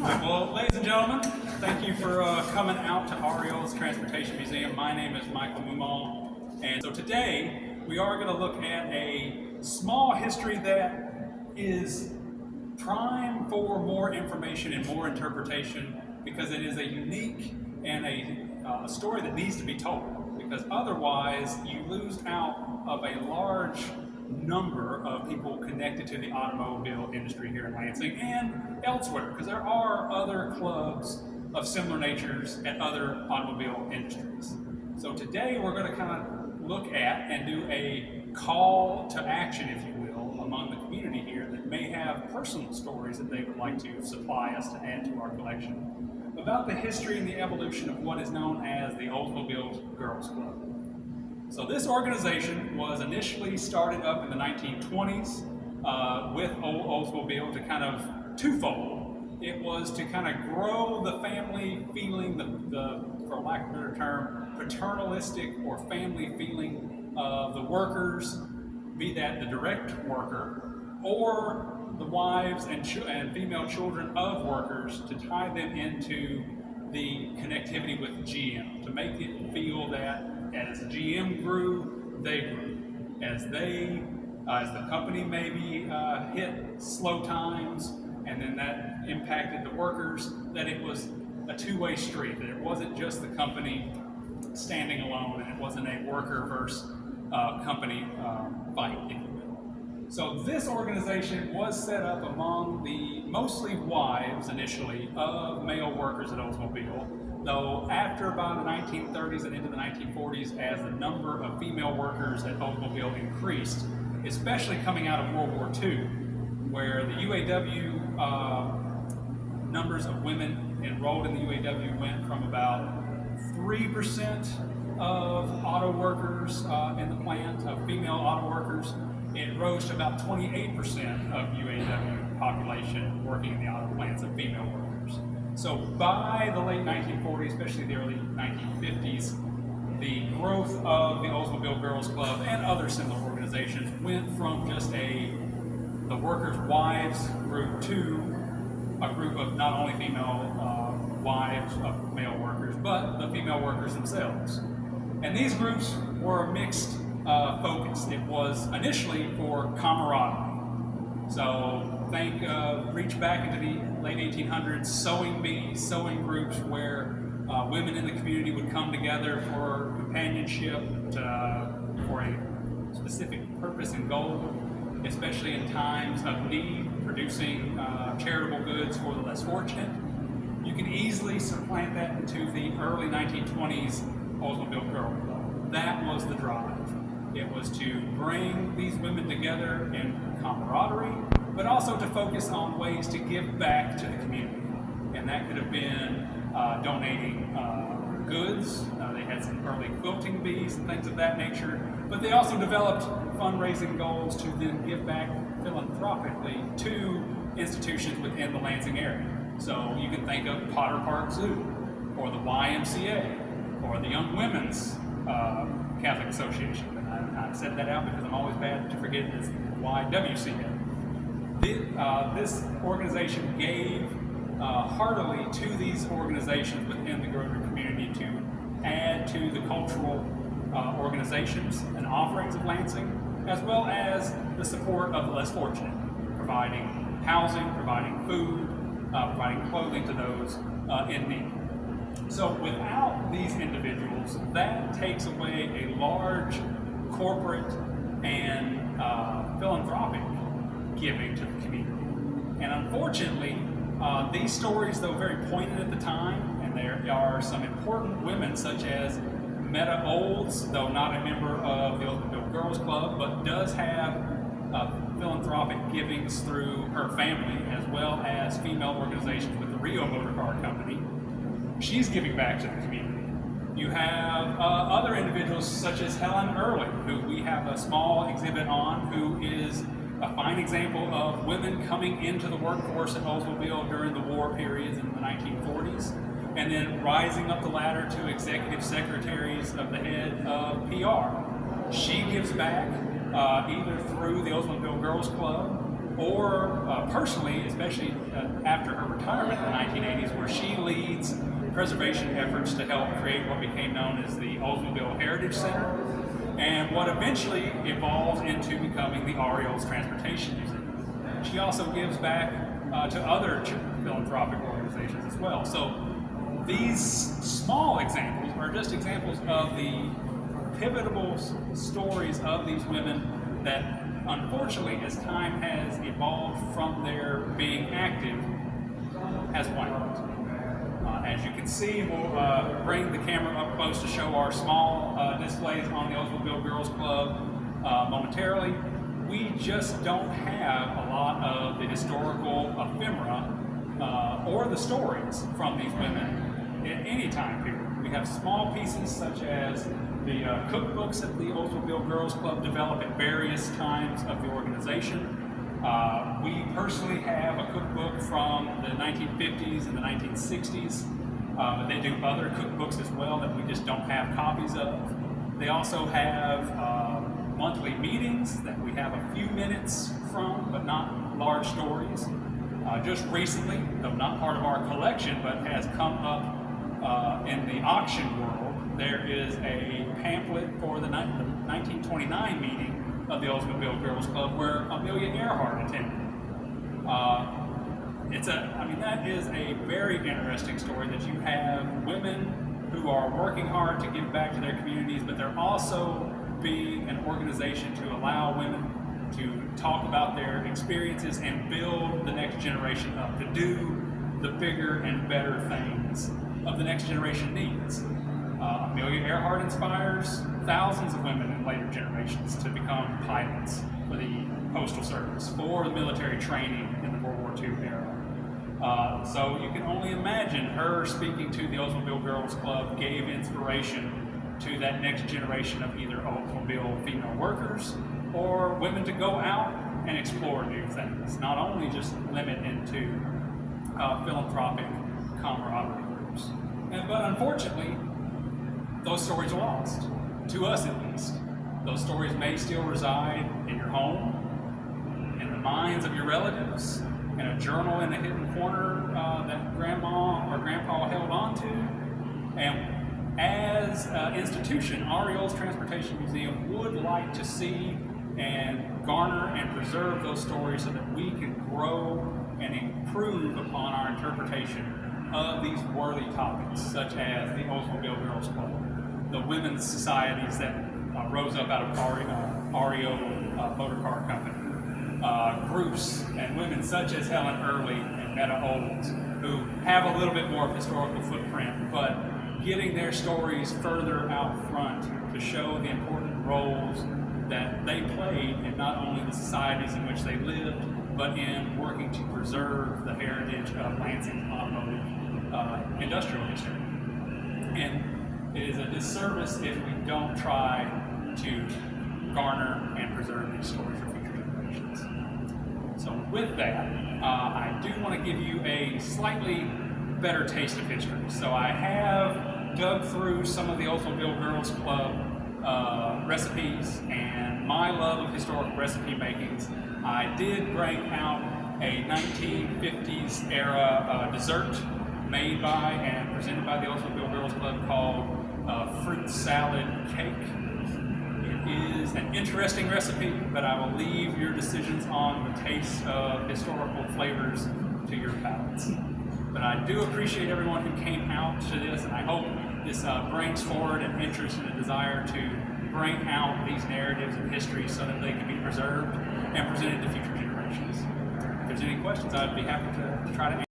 Well, ladies and gentlemen, thank you for coming out to Ariel's Transportation Museum. My name is Michael Mumal, and so today we are going to look at a small history that is prime for more information and more interpretation because it is a unique and a story that needs to be told, because otherwise you lose out of a large number of people connected to the automobile industry here in Lansing and elsewhere, because there are other clubs of similar natures at other automobile industries. So today we're going to kind of look at and do a call to action, if you will, among the community here that may have personal stories that they would like to supply us to add to our collection about the history and the evolution of what is known as the Oldsmobile Girls Club. So this organization was initially started up in the 1920s with Oldsmobile to kind of twofold. It was to kind of grow the family feeling, the for lack of a better term, paternalistic or family feeling of the workers, be that the direct worker or the wives and female children of workers, to tie them into the connectivity with GM, to make it feel that as GM grew, they grew. As the company maybe hit slow times, and then that impacted the workers, that it was a two-way street, that it wasn't just the company standing alone, and it wasn't a worker versus company fight, if you will. So this organization was set up among the mostly wives initially of male workers at Oldsmobile, though after about the 1930s and into the 1940s, as the number of female workers at Oldsmobile increased, especially coming out of World War II, where the UAW numbers of women enrolled in the UAW went from about 3% of auto workers in the plant, of female auto workers. It rose to about 28% of UAW population working in the auto plants of female workers. So by the late 1940s, especially the early 1950s, the growth of the Oldsmobile Girls Club and other similar organizations went from just the workers' wives group to a group of not only female wives of male workers, but the female workers themselves. And these groups were mixed focus. It was initially for camaraderie. So reach back into the late 1800s, sewing bees, sewing groups where women in the community would come together for companionship, for a specific purpose and goal, especially in times of need, producing charitable goods for the less fortunate. You can easily supplant that into the early 1920s Oldsmobile Girl Club. That was the drive. It was to bring these women together in camaraderie, but also to focus on ways to give back to the community. And that could have been donating goods. They had some early quilting bees and things of that nature, but they also developed fundraising goals to then give back philanthropically to institutions within the Lansing area. So you can think of Potter Park Zoo, or the YMCA, or the Young Women's Catholic Association. And I said that out because I'm always bad to forget this YWCA. This organization gave heartily to these organizations within the greater community to add to the cultural organizations and offerings of Lansing, as well as the support of the less fortunate, providing housing, providing food, providing clothing to those in need. So without these individuals, that takes away a large corporate and philanthropic giving to the community. And unfortunately, these stories, though very pointed at the time, and there are some important women such as Meta Olds, though not a member of the Oldsmobile Girls Club, but does have philanthropic givings through her family, as well as female organizations with the Rio Motor Car Company. She's giving back to the community. You have other individuals such as Helen Irwin, who we have a small exhibit on, who is a fine example of women coming into the workforce at Oldsmobile during the war periods in the 1940s, and then rising up the ladder to executive secretaries of the head of PR. She gives back either through the Oldsmobile Girls Club or personally, especially after her retirement in the 1980s, where she leads preservation efforts to help create what became known as the Oldsmobile Heritage Center, and what eventually evolved into becoming the Olds Transportation Museum. She also gives back to other philanthropic organizations as well. So these small examples are just examples of the pivotal stories of these women that, unfortunately, as time has evolved from their being active, has waned. As you can see, we'll bring the camera up close to show our small displays on the Oldsmobile Girls Club momentarily. We just don't have a lot of the historical ephemera or the stories from these women at any time period. We have small pieces such as the cookbooks that the Oldsmobile Girls Club develop at various times of the organization. We personally have a cookbook from the 1950s and the 1960s. But they do other cookbooks as well that we just don't have copies of. They also have monthly meetings that we have a few minutes from, but not large stories. Just recently, though not part of our collection, but has come up in the auction world, there is a pamphlet for the 1929 meeting of the Oldsmobile Girls Club where Amelia Earhart attended. That is a very interesting story, that you have women who are working hard to give back to their communities, but they're also being an organization to allow women to talk about their experiences and build the next generation up, to do the bigger and better things of the next generation needs. Amelia Earhart inspires thousands of women in later generations to become pilots for the Postal Service, for the military training in the World War II era. So you can only imagine her speaking to the Oldsmobile Girls Club gave inspiration to that next generation of either Oldsmobile female workers or women to go out and explore new things, not only just limit into philanthropic camaraderie groups. But unfortunately, those stories are lost, to us at least. Those stories may still reside in your home, in the minds of your relatives, in a journal in a hidden corner that grandma or grandpa held on to. And as an institution, our Olds Transportation Museum would like to see and garner and preserve those stories so that we can grow and improve upon our interpretation of these worthy topics, such as the Oldsmobile Girls Club, the women's societies that rose up out of REO Motor Car Company, groups and women such as Helen Early and Meta Olds, who have a little bit more of a historical footprint, but getting their stories further out front to show the important roles that they played in not only the societies in which they lived, but in working to preserve the heritage of Lansing automotive industrial history. And it is a disservice if we don't try to garner and preserve these stories for future generations. So with that, I do want to give you a slightly better taste of history. So I have dug through some of the Oldsmobile Girls Club recipes and my love of historical recipe makings. I did bring out a 1950s era dessert made by and presented by the Oldsmobile Girls Club called fruit salad cake. It is an interesting recipe, but I will leave your decisions on the taste of historical flavors to your palates. But I do appreciate everyone who came out to this, and I hope this brings forward an interest and a desire to bring out these narratives of history so that they can be preserved and presented to future generations. If there's any questions, I'd be happy to try to answer.